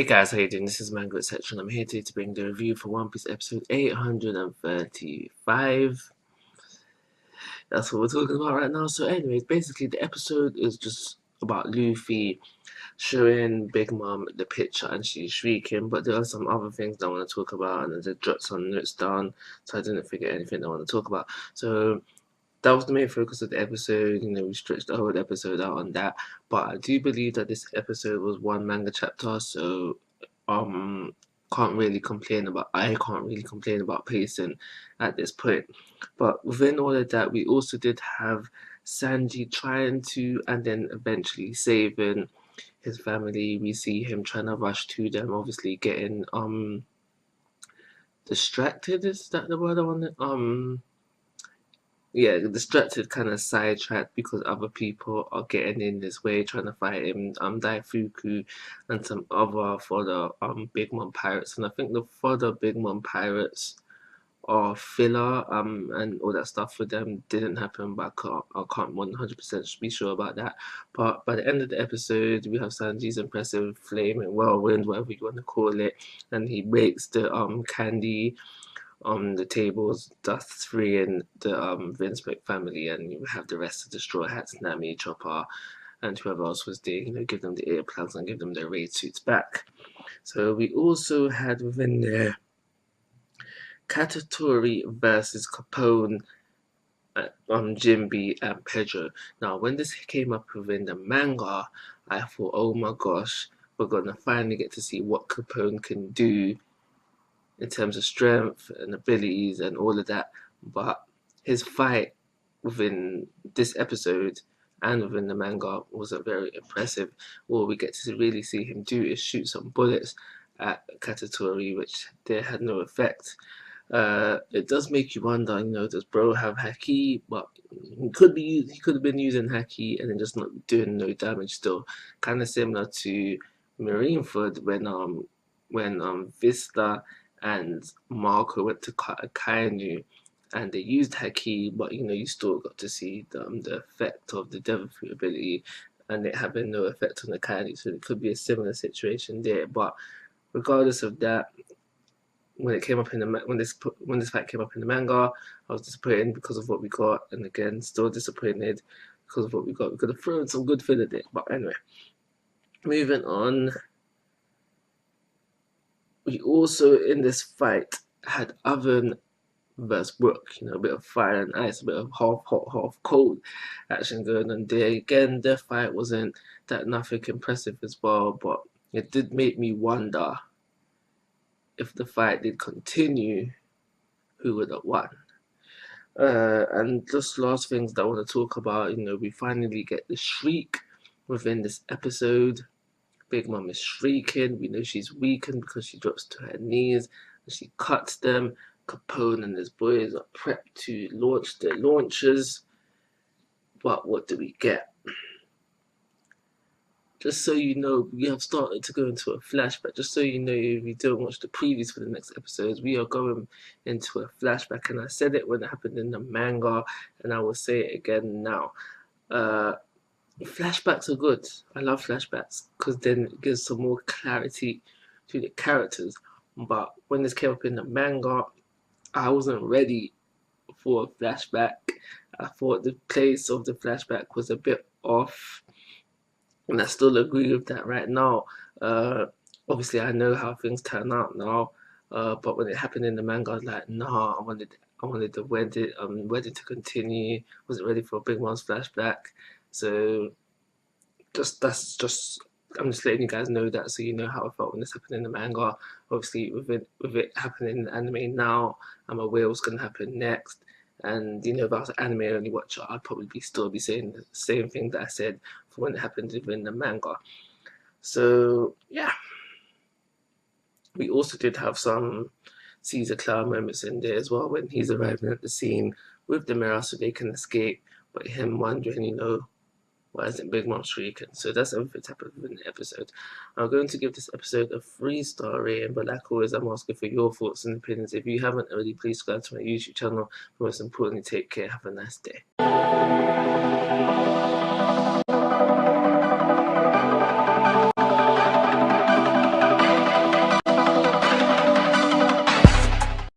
Hey guys, how you doing? This is Manga, etc. and I'm here today to bring the review for One Piece episode 835. That's what we're talking about right now. So anyways, basically the episode is just about Luffy showing Big Mom the picture and she's shrieking, but there are some other things I want to talk about and I jot some notes down so I didn't forget anything I want to talk about. So that was the main focus of the episode. We stretched the whole episode out on that, but I do believe that this episode was one manga chapter, so um I can't really complain about pacing at this point. But within all of that, we also did have Sanji trying to and then eventually saving his family. We see him trying to rush to them, obviously getting distracted, is that the word I want? Yeah, distracted, kind of sidetracked because other people are getting in his way, trying to fight him. Daifuku and some other further Big Mom pirates, and I think the further Big Mom pirates are filler and all that stuff for them didn't happen, but I can't 100% be sure about that. But by the end of the episode, we have Sanji's impressive flaming whirlwind, whatever you want to call it, and he breaks the candy on the tables, thus freeing the Vince family, and you have the rest of the Straw Hats, Nami, Chopper, and whoever else was there, give them the earplugs and give them their raid suits back. So we also had within there Katatori versus Capone, Jinbe and Pedro. Now, when this came up within the manga, I thought, oh my gosh, we're gonna finally get to see what Capone can do in terms of strength and abilities and all of that. But his fight within this episode and within the manga wasn't very impressive. All we get to really see him do is shoot some bullets at Katatori, which they had no effect. It does make you wonder, does Bro have haki? But he could have been using haki and then just not doing no damage still. Kind of similar to Marineford when Vista and Marco went to Kainu and they used haki, but you still got to see the effect of the Devil Fruit ability and it having no effect on the Kainu, so it could be a similar situation there. But regardless of that, when it came up in the when this fight came up in the manga, I was disappointed because of what we got, and again, still disappointed because of what we got. We could have thrown some good filler there, but anyway, moving on. We also in this fight had Oven versus Brook, a bit of fire and ice, a bit of half hot, half cold action going on there. Again, their fight wasn't that nothing impressive as well, but it did make me wonder if the fight did continue, who would have won. And just last things that I want to talk about, we finally get the shriek within this episode. Big Mom is shrieking. We know she's weakened because she drops to her knees and she cuts them. Capone and his boys are prepped to launch their launchers. But what do we get? Just so you know, we have started to go into a flashback. Just so you know, if you don't watch the previews for the next episodes, we are going into a flashback. And I said it when it happened in the manga, and I will say it again now. Flashbacks are good. I love flashbacks because then it gives some more clarity to the characters. But when this came up in the manga, I wasn't ready for a flashback. I thought the place of the flashback was a bit off, and I still agree with that right now. Obviously, I know how things turn out now, but when it happened in the manga, I was like, nah, I wanted the wedding to continue. Wasn't ready for a Big Mom's flashback. So I'm just letting you guys know that so you know how I felt when this happened in the manga. Obviously with it happening in the anime now, I'm aware what's gonna happen next. And if I was an anime only watcher, I'd probably still be saying the same thing that I said for when it happened in the manga. So yeah. We also did have some Caesar Cloud moments in there as well when he's arriving at the scene with the mirror so they can escape, but him wondering, why isn't Big Mom shrieking? So that's everything that happened in the episode. I'm going to give this episode a 3-star rating, but like always, I'm asking for your thoughts and opinions. If you haven't already, please subscribe to my YouTube channel. But most importantly, take care. Have a nice day.